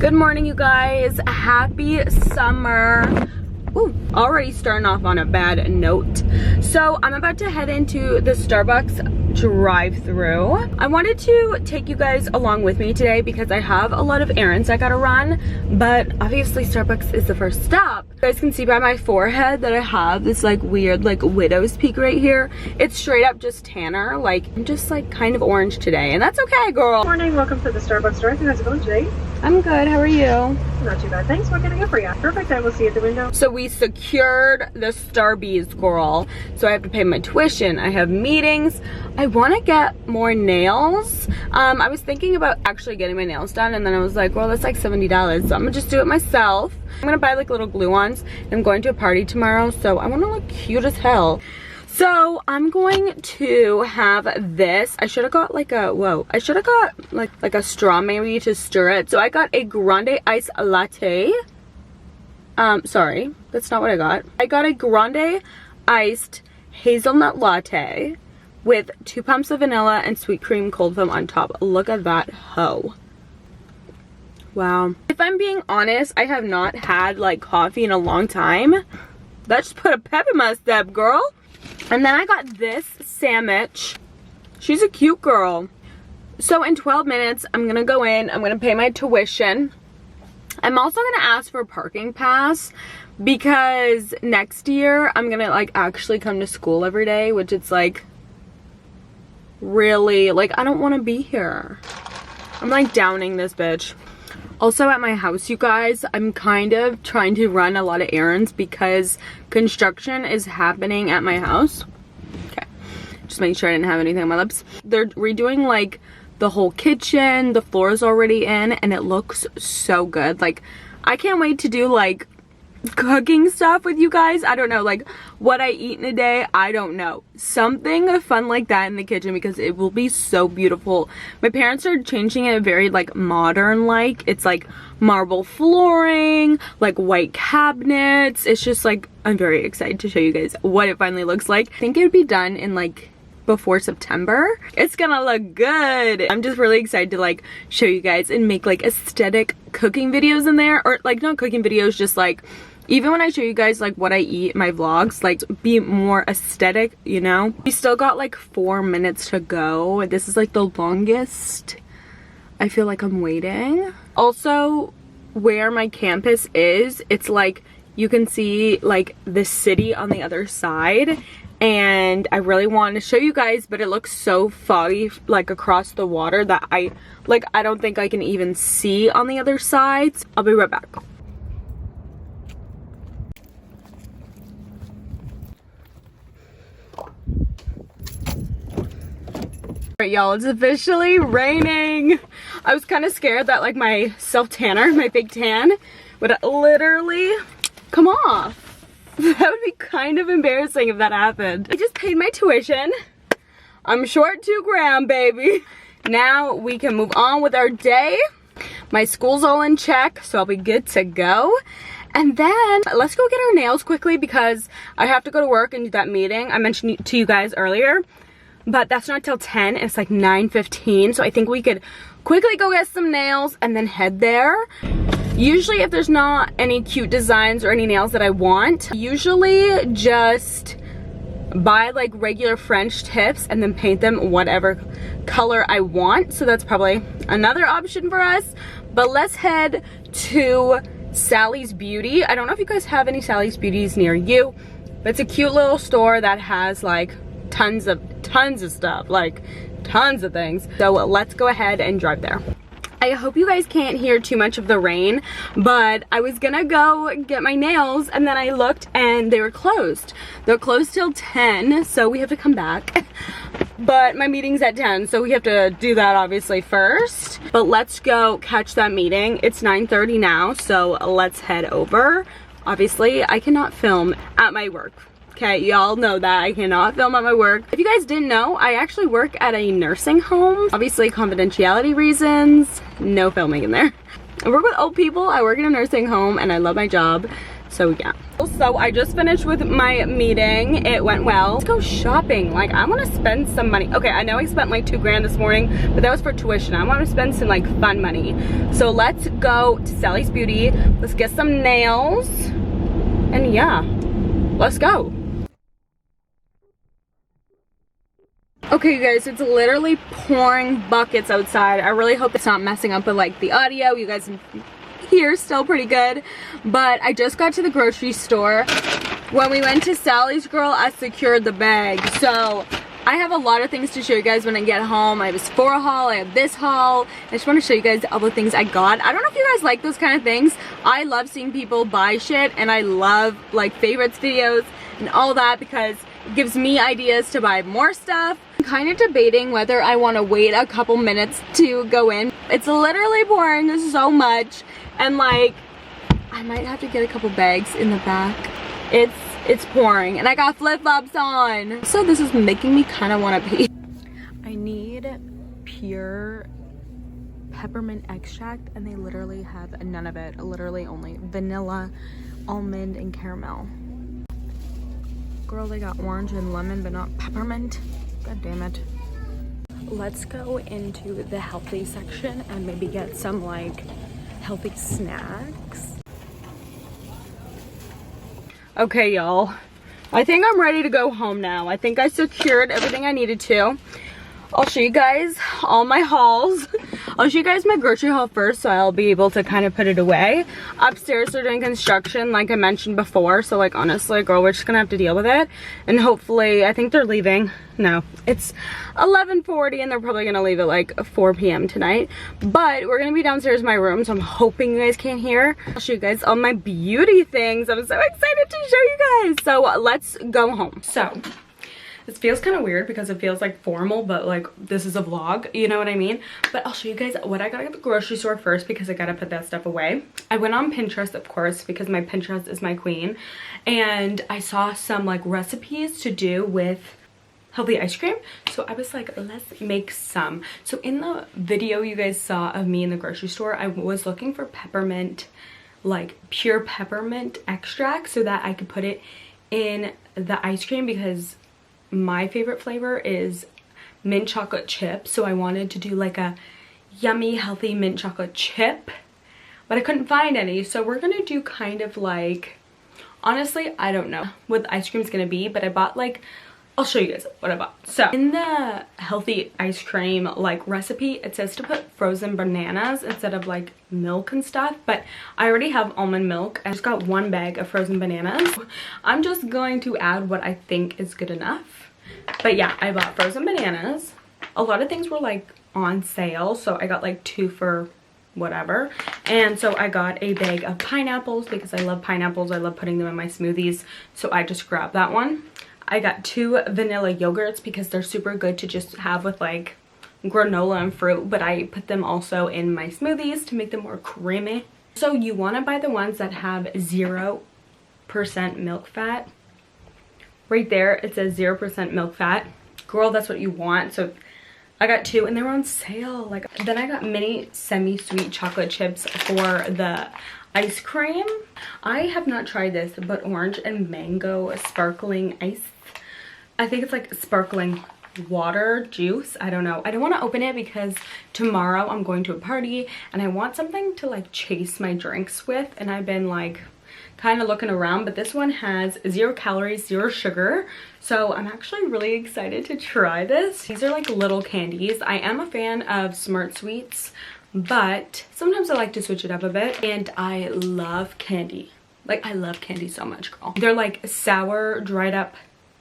Good morning, you guys. Happy summer. Ooh, already starting off on a bad note. So I'm about to head into the Starbucks drive-thru. I wanted to take you guys along with me today because I have a lot of errands I gotta run, but obviously Starbucks is the first stop. You guys can see by my forehead that I have this like weird like widow's peak right here. It's straight up just tanner. Like I'm just like kind of orange today, and that's okay, girl. Good morning, welcome to the Starbucks drive-thru. How's it going today? I'm good, how are you? Not too bad, thanks. What can I get for you? Perfect, I will see you at the window. So we secured the Starbies, girl. So I have to pay my tuition, I have meetings. I want to get more nails. I was thinking about actually getting my nails done, and then I was like, well, that's like $70, so I'm gonna just do it myself. I'm gonna buy like little glue-ons. I'm going to a party tomorrow, so I want to look cute as hell. So I'm going to have this. I should have got like a, whoa, I should have got like a straw maybe to stir it. So I got a grande iced latte. Sorry, that's not what I got. I got a grande iced hazelnut latte with 2 pumps of vanilla and sweet cream cold foam on top. Look at that hoe. Wow. If I'm being honest, I have not had like coffee in a long time. That just put a pep in my step, girl. And then I got this sandwich. She's a cute girl. So in 12 minutes, I'm gonna go in, I'm gonna pay my tuition. I'm also gonna ask for a parking pass because next year I'm gonna like actually come to school every day, which it's like really like I don't want to be here. I'm like downing this bitch. Also at my house, you guys, I'm kind of trying to run a lot of errands because construction is happening at my house. Okay, just making sure I didn't have anything on my lips. They're redoing like the whole kitchen, the floor is already in, and it looks so good. Like I can't wait to do like cooking stuff with you guys. I don't know, like what I eat in a day, I don't know. Something fun like that in the kitchen because it will be so beautiful. My parents are changing it very like modern, like it's like marble flooring, like white cabinets. It's just like I'm very excited to show you guys what it finally looks like. I think it would be done in like before September. It's gonna look good. I'm just really excited to like show you guys and make like aesthetic cooking videos in there, or like not cooking videos, just like even when I show you guys like what I eat in my vlogs, like be more aesthetic, you know. We still got like 4 minutes to go. This is like the longest I feel like I'm waiting. Also where my campus is, it's like you can see like the city on the other side, and I really wanted to show you guys, but it looks so foggy like across the water that I don't think I can even see on the other side. I'll be right back. Alright, y'all, it's officially raining. I was kind of scared that like my self tanner, my fake tan, would literally come off. That would be kind of embarrassing if that happened. I just paid my tuition. I'm short $2 grand, baby. Now we can move on with our day. My school's all in check, so I'll be good to go. And then let's go get our nails quickly because I have to go to work and do that meeting I mentioned to you guys earlier. But that's not till 10, it's like 9:15, so I think we could quickly go get some nails and then head there. Usually if there's not any cute designs or any nails that I want, usually just buy like regular French tips and then paint them whatever color I want. So that's probably another option for us. But let's head to Sally's Beauty. I don't know if you guys have any Sally's Beauties near you, but it's a cute little store that has like tons of stuff, like tons of things. So let's go ahead and drive there. I hope you guys can't hear too much of the rain, but I was gonna go get my nails and then I looked and they were closed. They're closed till 10, so we have to come back. But my meeting's at 10, so we have to do that obviously first. But let's go catch that meeting. It's 9:30 now, so let's head over. Obviously, I cannot film at my work. Okay, y'all know that I cannot film at my work. If you guys didn't know, I actually work at a nursing home. Obviously, confidentiality reasons, no filming in there. I work with old people, I work in a nursing home, and I love my job. So yeah. So I just finished with my meeting. It went well. Let's go shopping. Like, I want to spend some money. Okay, I know I spent like $2 grand this morning, but that was for tuition. I want to spend some like fun money. So let's go to Sally's Beauty. Let's get some nails. And yeah, let's go. Okay, you guys, it's literally pouring buckets outside. I really hope it's not messing up with like the audio. You guys here still pretty good, but I just got to the grocery store. When we went to Sally's, girl, I secured the bag. So I have a lot of things to show you guys when I get home. I have a Sephora haul, I have this haul. I just want to show you guys all the things I got. I don't know if you guys like those kind of things. I love seeing people buy shit, and I love like favorites videos and all that because it gives me ideas to buy more stuff. I'm kind of debating whether I want to wait a couple minutes to go in. It's literally pouring so much, and like I might have to get a couple bags in the back. It's pouring, and I got flip-flops on, so this is making me kind of want to pee. I need pure peppermint extract, and they literally have none of it. Literally only vanilla, almond, and caramel. Girl, they got orange and lemon, but not peppermint. God damn it. Let's go into the healthy section and maybe get some like healthy snacks. Okay, y'all. I think I'm ready to go home now. I think I secured everything I needed to. I'll show you guys all my hauls. I'll show you guys my grocery haul first, so I'll be able to kind of put it away. Upstairs they're doing construction like I mentioned before, so like honestly, girl, we're just gonna have to deal with it. And hopefully, I think they're leaving. No, it's 11:40 and they're probably gonna leave at like 4 p.m. tonight. But we're gonna be downstairs in my room, so I'm hoping you guys can't hear. I'll show you guys all my beauty things. I'm so excited to show you guys. So let's go home. So this feels kind of weird because it feels like formal, but like this is a vlog, you know what I mean? But I'll show you guys what I got at the grocery store first because I gotta put that stuff away. I went on Pinterest, of course, because my Pinterest is my queen. And I saw some like recipes to do with healthy ice cream. So I was like, let's make some. So in the video you guys saw of me in the grocery store, I was looking for peppermint, like pure peppermint extract so that I could put it in the ice cream because my favorite flavor is mint chocolate chip. So I wanted to do like a yummy healthy mint chocolate chip, but I couldn't find any. So we're gonna do kind of like, honestly, I don't know what the ice cream is gonna be, but I bought like, I'll show you guys what I bought. So in the healthy ice cream like recipe, it says to put frozen bananas instead of like milk and stuff, but I already have almond milk. I just got one bag of frozen bananas. I'm just going to add what I think is good enough. But yeah, I bought frozen bananas. A lot of things were like on sale, so I got like 2 for whatever. And so I got a bag of pineapples because I love pineapples. I love putting them in my smoothies, so I just grabbed that one. I got 2 vanilla yogurts because they're super good to just have with like granola and fruit, but I put them also in my smoothies to make them more creamy. So you want to buy the ones that have 0% milk fat. Right there it says 0% milk fat. Girl, that's what you want. So I got 2 and they were on sale. Like, then I got mini semi-sweet chocolate chips for the ice cream. I have not tried this, but orange and mango sparkling ice. I think it's like sparkling water juice. I don't know. I don't want to open it because tomorrow I'm going to a party and I want something to like chase my drinks with, and I've been like kind of looking around, but this one has 0 calories, 0 sugar, so I'm actually really excited to try this. These are like little candies. I am a fan of Smart Sweets, but sometimes I like to switch it up a bit, and I love candy. Like, I love candy so much, girl. They're like sour dried up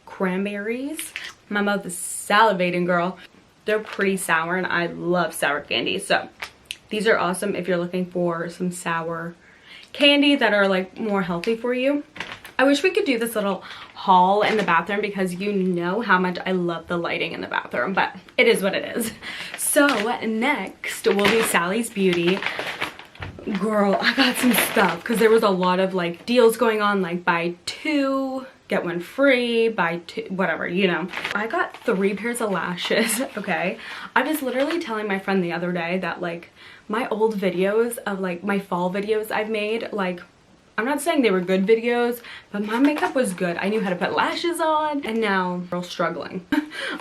cranberries. My mouth is salivating, girl. They're pretty sour and I love sour candy, so these are awesome if you're looking for some sour candy that are like more healthy for you. I wish we could do this little haul in the bathroom because you know how much I love the lighting in the bathroom, but it is what it is. So next will be Sally's Beauty. Girl, I got some stuff because there was a lot of like deals going on, like buy 2 get 1 free, buy 2, whatever, you know. I got 3 pairs of lashes. Okay, I was literally telling my friend the other day that like my old videos of like my fall videos I've made, like I'm not saying they were good videos, but my makeup was good. I knew how to put lashes on, and now we're struggling.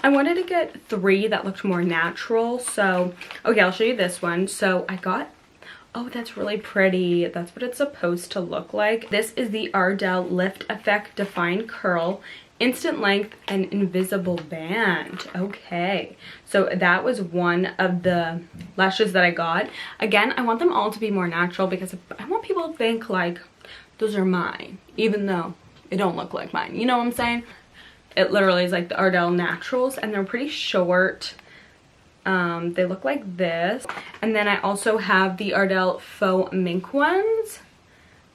I wanted to get 3 that looked more natural, so okay, I'll show you this one. So I got, oh, that's really pretty. That's what it's supposed to look like. This is the Ardell Lift Effect Define Curl Instant Length and Invisible Band. Okay, so that was one of the lashes that I got. Again, I want them all to be more natural because I want people to think like those are mine, even though it don't look like mine. You know what I'm saying? It literally is like the Ardell Naturals, and they're pretty short. They look like this. And then I also have the Ardell Faux Mink ones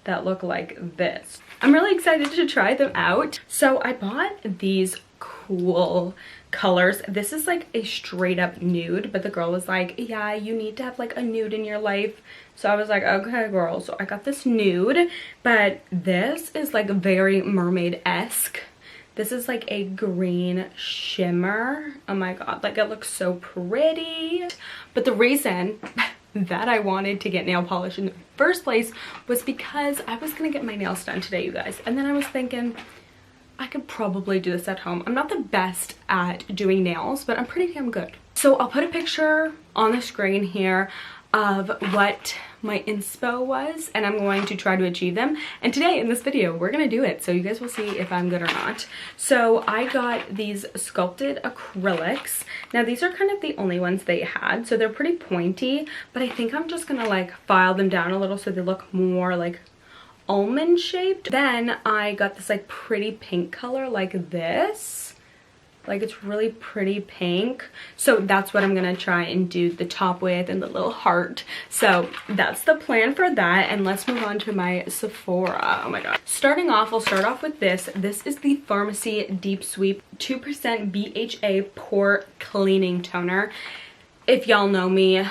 that look like this. I'm really excited to try them out. So I bought these cool colors. This is like a straight up nude, but the girl was like, yeah, you need to have like a nude in your life. So I was like, okay girl. So I got this nude, but this is like very mermaid-esque. This is like a green shimmer. Oh my god, like it looks so pretty. But the reason that I wanted to get nail polish in the first place was because I was gonna get my nails done today, you guys. And then I was thinking, I could probably do this at home. I'm not the best at doing nails, but I'm pretty damn good. So I'll put a picture on the screen here of what my inspo was, and I'm going to try to achieve them. And today in this video, we're gonna do it. So you guys will see if I'm good or not. So I got these sculpted acrylics. Now these are kind of the only ones they had. So they're pretty pointy, but I think I'm just gonna like file them down a little so they look more like almond shaped. Then I got this like pretty pink color like this. Like it's really pretty pink. So that's what I'm gonna try and do the top with, and the little heart. So that's the plan for that. And let's move on to my Sephora. Oh my god. Starting off, we'll start off with this. This is the Pharmacy Deep Sweep 2% BHA Pore Cleaning Toner. If y'all know me,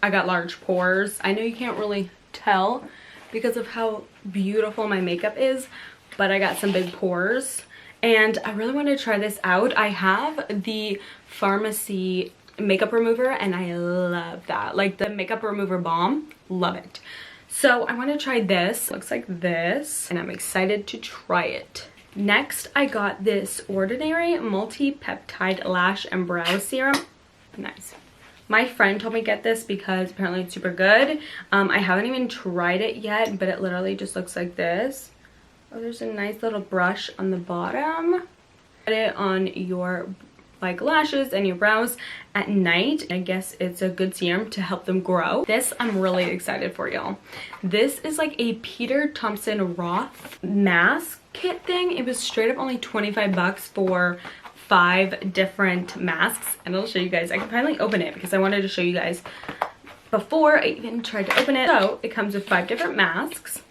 I got large pores. I know you can't really tell because of how beautiful my makeup is, but I got some big pores. And I really want to try this out. I have the Pharmacy makeup remover and I love that. Like the makeup remover balm, love it. So I want to try this. Looks like this, and I'm excited to try it. Next, I got this Ordinary Multi-Peptide Lash and Brow Serum. Nice. My friend told me to get this because apparently it's super good. I haven't even tried it yet, but it literally just looks like this. Oh, there's a nice little brush on the bottom. Put it on your like lashes and your brows at night. I guess it's a good serum to help them grow. This I'm really excited for, y'all. This is like a Peter Thompson Roth mask kit thing. It was straight up only 25 bucks for 5 different masks, and I'll show you guys. I can finally open it because I wanted to show you guys before I even tried to open it. So it comes with 5 different masks.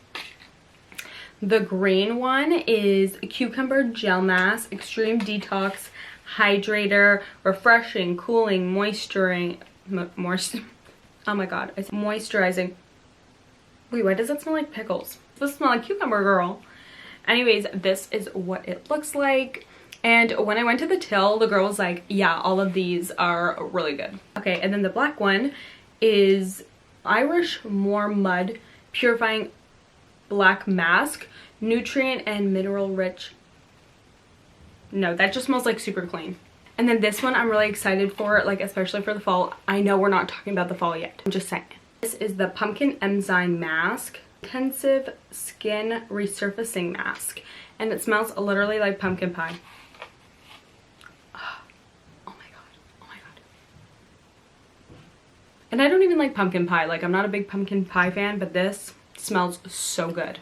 The green one is Cucumber Gel Mask, Extreme Detox, Hydrator, Refreshing, Cooling, Moisturizing. Oh my god, it's moisturizing. Wait, why does it smell like pickles? It does smell like cucumber, girl. Anyways, this is what it looks like. And when I went to the till, the girl was like, yeah, all of these are really good. Okay, and then the black one is Irish Moor Mud Purifying Black Mask, nutrient and mineral rich. No, that just smells like super clean. And then this one I'm really excited for, like especially for the fall. I know we're not talking about the fall yet, I'm just saying. This is the Pumpkin Enzyme Mask, Intensive Skin Resurfacing Mask, and it smells literally like pumpkin pie. Oh my god, oh my god. And I don't even like pumpkin pie. Like I'm not a big pumpkin pie fan, but this smells so good.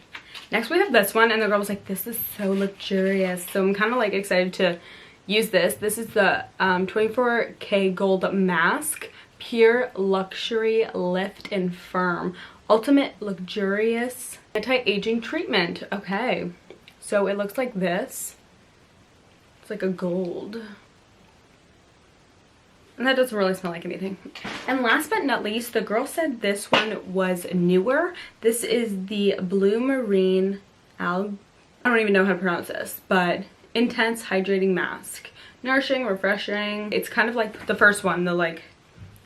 Next we have this one, and the girl was like, this is so luxurious. So I'm kind of like excited to use this. This is the 24K Gold Mask, Pure Luxury Lift and Firm Ultimate Luxurious Anti-Aging Treatment. Okay, so it looks like this. It's like a gold. And that doesn't really smell like anything. And last but not least, the girl said this one was newer. This is the Blue Marine I don't even know how to pronounce this, but Intense Hydrating Mask. Nourishing, refreshing. It's kind of like the first one, the like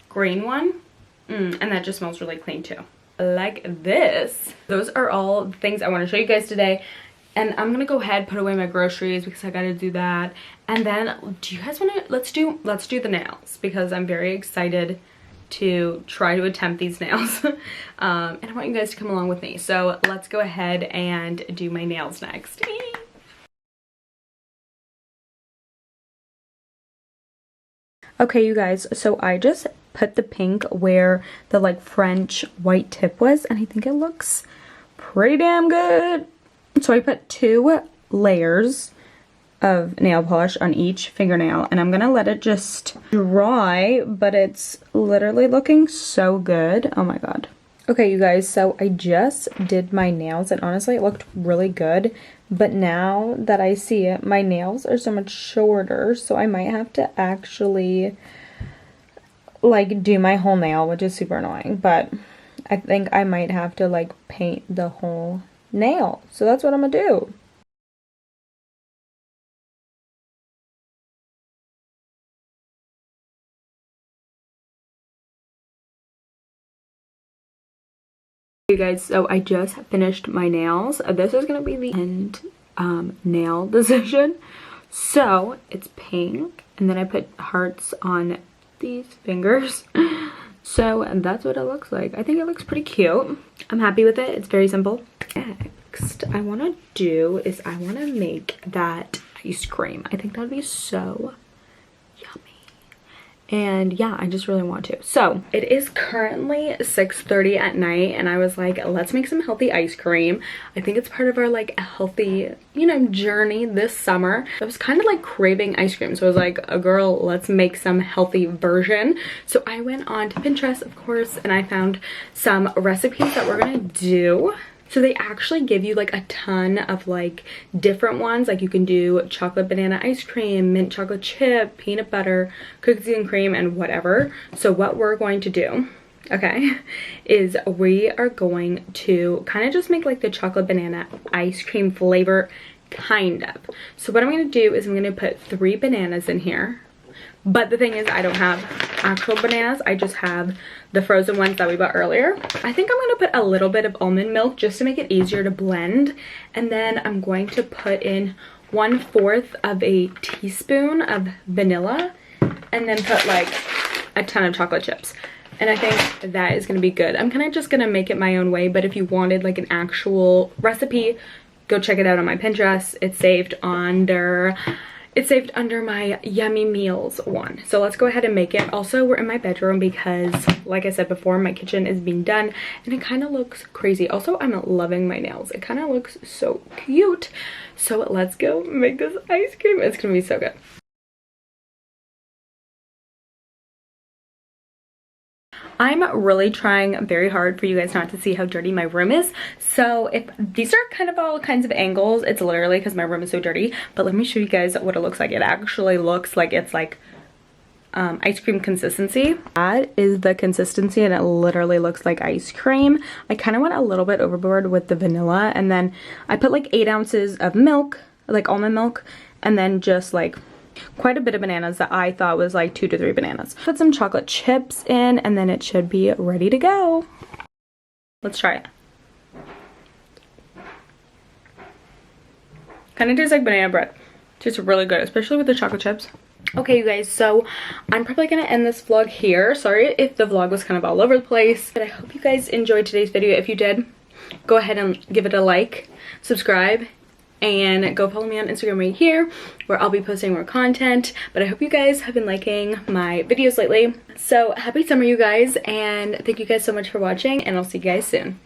green one. And that just smells really clean too. like this. Those are all the things I want to show you guys today. And I'm gonna go ahead, put away my groceries because I gotta do that. And then, do you guys wanna, let's do the nails because I'm very excited to try to attempt these nails. And I want you guys to come along with me. So let's go ahead and do my nails next. Okay, you guys, so I just put the pink where the like French white tip was, and I think it looks pretty damn good. So I put 2 layers of nail polish on each fingernail, and I'm gonna let it just dry, but it's literally looking so good. Oh my god. Okay, you guys, so I just did my nails, and honestly it looked really good, but now that I see it, my nails are so much shorter, so I might have to actually like do my whole nail, which is super annoying, but I think I might have to like paint the whole nail. So that's what I'm gonna do. You guys, so I just finished my nails. This is gonna be the end nail decision. So it's pink, and then I put hearts on these fingers. So that's what it looks like. I think it looks pretty cute. I'm happy with it. It's very simple. Next I want to do is I want to make that ice cream. I think that would be so yummy. And yeah, I just really want to. So it is currently 6:30 at night, and I was like, let's make some healthy ice cream. I think it's part of our like healthy, you know, journey this summer. I was kind of like craving ice cream, so I was like, girl, let's make some healthy version. So I went on to Pinterest, of course, and I found some recipes that we're gonna do. So they actually give you like a ton of like different ones. Like you can do chocolate banana ice cream, mint chocolate chip, peanut butter, cookies and cream, and whatever. So what we're going to do, okay, is we are going to kind of just make like the chocolate banana ice cream flavor, kind of. So what I'm going to do is I'm going to put 3 bananas in here. But the thing is, I don't have actual bananas. I just have the frozen ones that we bought earlier. I think I'm going to put a little bit of almond milk just to make it easier to blend. And then I'm going to put in 1/4 of a teaspoon of vanilla. And then put like a ton of chocolate chips. And I think that is going to be good. I'm kind of just going to make it my own way. But if you wanted like an actual recipe, go check it out on my Pinterest. It's saved under my yummy meals one. So let's go ahead and make it. Also, we're in my bedroom because like I said before, my kitchen is being done and it kind of looks crazy. Also, I'm loving my nails. It kind of looks so cute. So let's go make this ice cream. It's gonna be so good. I'm really trying very hard for you guys not to see how dirty my room is. So if these are kind of all kinds of angles, it's literally because my room is so dirty. But let me show you guys what it looks like. It actually looks like it's like ice cream consistency. That is the consistency, and it literally looks like ice cream. I kind of went a little bit overboard with the vanilla, and then I put like 8 ounces of milk, like almond milk, and then just like quite a bit of bananas that I thought was like 2 to 3 bananas. Put some chocolate chips in, and then it should be ready to go. Let's try it. Kind of tastes like banana bread. Tastes really good, especially with the chocolate chips. Okay, you guys, so I'm probably gonna end this vlog here. Sorry if the vlog was kind of all over the place, but I hope you guys enjoyed today's video. If you did, go ahead and give it a like, subscribe, and go follow me on Instagram right here where I'll be posting more content. But I hope you guys have been liking my videos lately. So happy summer, you guys, and thank you guys so much for watching, and I'll see you guys soon.